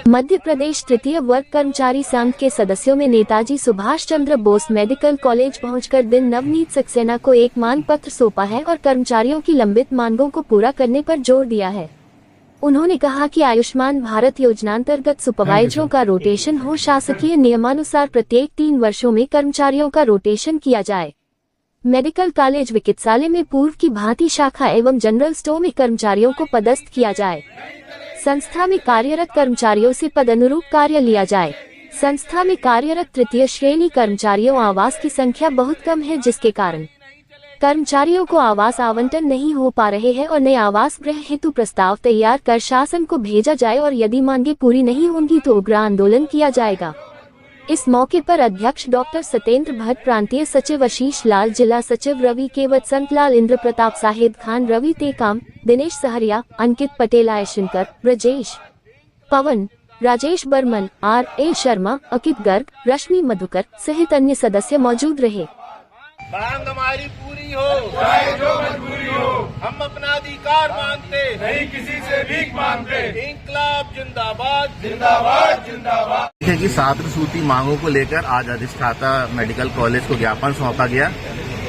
मध्य प्रदेश तृतीय वर्ग कर्मचारी संघ के सदस्यों में नेताजी सुभाष चंद्र बोस मेडिकल कॉलेज पहुंचकर दिन नवनीत सक्सेना को एक मांग पत्र सौंपा है और कर्मचारियों की लंबित मांगों को पूरा करने पर जोर दिया है। उन्होंने कहा कि आयुष्मान भारत योजनांतर्गत सुपरवाइजरों का रोटेशन हो, शासकीय नियमानुसार प्रत्येक 3 वर्षों में कर्मचारियों का रोटेशन किया जाए। मेडिकल कॉलेज चिकित्सालय में पूर्व की भांति शाखा एवं जनरल स्टोर में कर्मचारियों को पदस्थ किया जाए। संस्था में कार्यरत कर्मचारियों से पद अनुरूप कार्य लिया जाए। संस्था में कार्यरत तृतीय श्रेणी कर्मचारियों आवास की संख्या बहुत कम है, जिसके कारण कर्मचारियों को आवास आवंटन नहीं हो पा रहे हैं और नए आवास गृह हेतु प्रस्ताव तैयार कर शासन को भेजा जाए और यदि मांगे पूरी नहीं होंगी तो उग्र आंदोलन किया जाएगा। इस मौके पर अध्यक्ष डॉक्टर सत्येंद्र भट्ट, प्रांतीय सचिव आशीष लाल, जिला सचिव रवि के, वसंत लाल, इंद्र प्रताप, साहिद खान, रवि टेकाम, दिनेश सहरिया, अंकित पटेल, आयशंकर, ब्रजेश, पवन, राजेश बर्मन, R.A. शर्मा, अंकित गर्ग, रश्मि मधुकर सहित अन्य सदस्य मौजूद रहे। मांग हमारी पूरी हो, चाहे जो मजबूरी हो, हम अपना अधिकार मांगते नहीं, किसी से भीख मांगते। इंकलाब जिंदाबाद, जिंदाबाद, जिंदाबाद। है कि छात्र सूची मांगों को लेकर आज अधिष्ठाता मेडिकल कॉलेज को ज्ञापन सौंपा गया।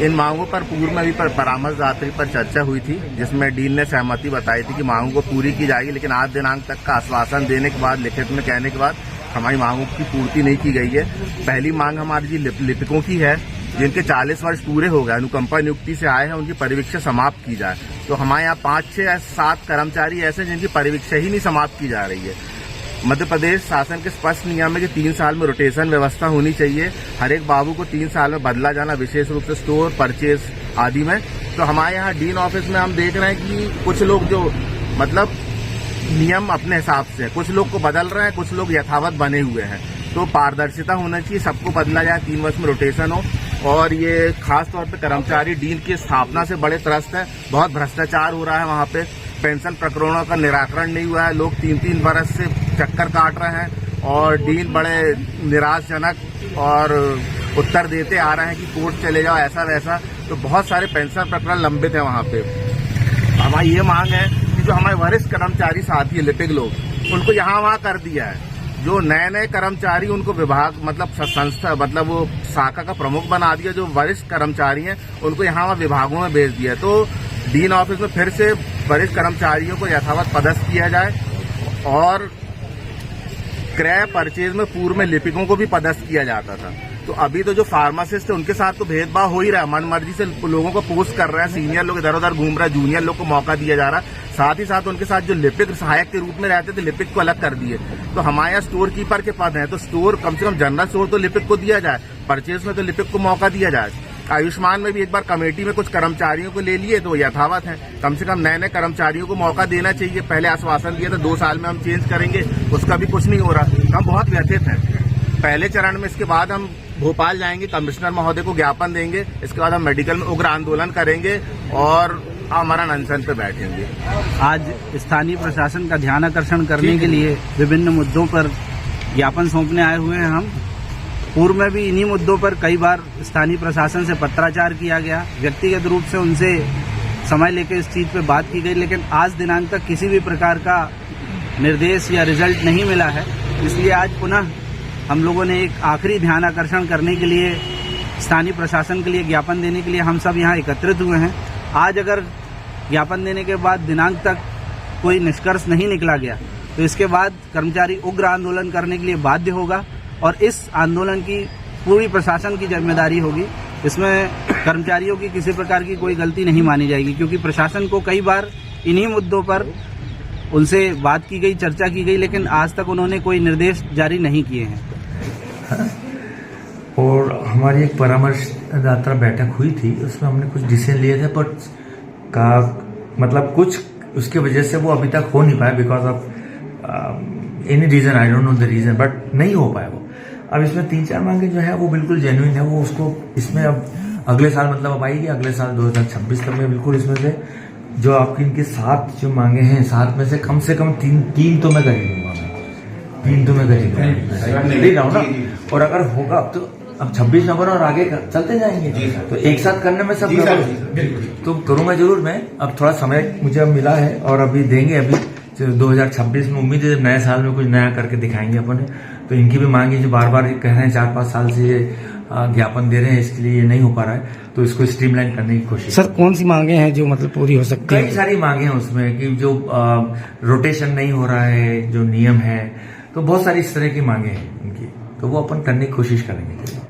इन मांगों पर पूर्व में भी परामर्श दात्री पर चर्चा हुई थी, जिसमें डीन ने सहमति बताई थी कि मांगों को पूरी की जाएगी, लेकिन आज दिनांक तक का आश्वासन देने के बाद, लिखित में कहने के बाद हमारी मांगों की पूर्ति नहीं की गई है। पहली मांग हमारी लिपिकों की है, जिनके 40 वर्ष पूरे हो गए, अनुकंपा नियुक्ति से आए हैं, उनकी परिवीक्षा समाप्त की जाए। तो हमारे यहाँ 5, 6 या 7 कर्मचारी ऐसे जिनकी परिवीक्षा ही नहीं समाप्त की जा रही है। मध्य प्रदेश शासन के स्पष्ट नियम है कि 3 साल में रोटेशन व्यवस्था होनी चाहिए। हर एक बाबू को 3 साल में बदला जाना, विशेष रूप से स्टोर, परचेज आदि में। तो हमारे यहाँ डीन ऑफिस में हम देख रहे हैं कि कुछ लोग जो मतलब नियम अपने हिसाब से, कुछ लोग को बदल रहे हैं, कुछ लोग यथावत बने हुए हैं। तो पारदर्शिता होना चाहिए, सबको बदला जाए, 3 वर्ष में रोटेशन हो। और ये खास तौर पे कर्मचारी डीन की स्थापना से बड़े त्रस्त है। बहुत भ्रष्टाचार हो रहा है वहाँ पे, पेंशन प्रकरणों का निराकरण नहीं हुआ है, लोग 3-3 बरस से चक्कर काट रहे हैं और डीन बड़े निराशजनक और उत्तर देते आ रहे हैं कि कोर्ट चले जाओ, ऐसा वैसा। तो बहुत सारे पेंशन प्रकरण लंबित है वहाँ पे। हमारी ये मांग है कि जो हमारे वरिष्ठ कर्मचारी साथी है, लिपिक लोग, उनको यहाँ वहाँ कर दिया है। जो नए नए कर्मचारी, उनको विभाग मतलब संस्था मतलब वो शाखा का प्रमुख बना दिया। जो वरिष्ठ कर्मचारी हैं उनको यहाँ वहाँ विभागों में भेज दिया। तो डीन ऑफिस में फिर से वरिष्ठ कर्मचारियों को यथावत पदस्थ किया जाए और क्रय परचेज में पूर्व में लिपिकों को भी पदस्थ किया जाता था। तो अभी तो जो फार्मासिस्ट है उनके साथ तो भेदभाव हो ही रहा है, मन मर्जी से लोगों को पोस्ट कर रहे हैं, सीनियर लोग इधर उधर घूम रहे हैं, जूनियर लोग को मौका दिया जा रहा है। साथ ही साथ उनके साथ जो लिपिक सहायक के रूप में रहते थे, लिपिक को अलग कर दिए। तो हमारे यहाँ स्टोर कीपर के पद हैं, तो स्टोर कम से कम जनरल स्टोर तो लिपिक को दिया जाए, परचेज में तो लिपिक को मौका दिया जाए। आयुष्मान में भी एक बार कमेटी में कुछ कर्मचारियों को ले लिए तो यथावत है। कम से कम नए नए कर्मचारियों को मौका देना चाहिए। पहले आश्वासन दिया था 2 साल में हम चेंज करेंगे, उसका भी कुछ नहीं हो रहा। हम बहुत व्यथित हैं पहले चरण में। इसके बाद हम भोपाल जाएंगे, कमिश्नर महोदय को ज्ञापन देंगे। इसके बाद हम मेडिकल में उग्र आंदोलन करेंगे और हमारा अनशन पे बैठेंगे। आज स्थानीय प्रशासन का ध्यान आकर्षण करने के लिए विभिन्न मुद्दों पर ज्ञापन सौंपने आए हुए हैं हम। पूर्व में भी इन्हीं मुद्दों पर कई बार स्थानीय प्रशासन से पत्राचार किया गया, व्यक्तिगत रूप से उनसे समय लेकर इस चीज पे बात की गई, लेकिन आज दिनांक तक किसी भी प्रकार का निर्देश या रिजल्ट नहीं मिला है। इसलिए आज पुनः हम लोगों ने एक आखिरी ध्यान आकर्षण करने के लिए, स्थानीय प्रशासन के लिए ज्ञापन देने के लिए हम सब यहाँ एकत्रित हुए हैं। आज अगर ज्ञापन देने के बाद दिनांक तक कोई निष्कर्ष नहीं निकला गया तो इसके बाद कर्मचारी उग्र आंदोलन करने के लिए बाध्य होगा और इस आंदोलन की पूरी प्रशासन की जिम्मेदारी होगी। इसमें कर्मचारियों की किसी प्रकार की कोई गलती नहीं मानी जाएगी, क्योंकि प्रशासन को कई बार इन्हीं मुद्दों पर उनसे बात की गई, चर्चा की गई, लेकिन आज तक उन्होंने कोई निर्देश जारी नहीं किए हैं। और हमारी एक परामर्शदाता बैठक हुई थी, उसमें हमने कुछ डिसीजन लिए थे, पर का मतलब कुछ उसके वजह से वो अभी तक हो नहीं पाया, because of any reason, I don't know the reason, but नहीं हो पाया वो। अब इसमें 3-4 मांगे जो है वो बिल्कुल जेन्युइन है, वो उसको इसमें अब अगले साल मतलब अब आएगी, अगले साल 2026 तक में बिल्कुल इसमें से जो आपकी इनके 7 जो मांगे हैं, 7 में से कम 3 तो मैं कर ही दूंगा, 3 तो मैं कर ही रहा हूँ ना। और अगर होगा तो अब 26 नंबर और आगे चलते जाएंगे, तो एक साथ करने में सब तो करूंगा जरूर मैं। अब थोड़ा समय मुझे अब मिला है और अभी देंगे, अभी 2026 में उम्मीद है नए साल में कुछ नया करके दिखाएंगे अपन। तो इनकी भी मांग है, जो बार बार कह रहे हैं 4-5 साल से ये ज्ञापन दे रहे हैं, इसके लिए ये नहीं हो पा रहा है, तो इसको स्ट्रीमलाइन करने की कोशिश। सर कौन सी मांगे हैं जो मतलब पूरी हो सकती है? कई सारी मांगे हैं उसमें कि जो रोटेशन नहीं हो रहा है, जो नियम है, तो बहुत सारी इस तरह की मांगे हैं उनकी, तो वो अपन करने की कोशिश करेंगे।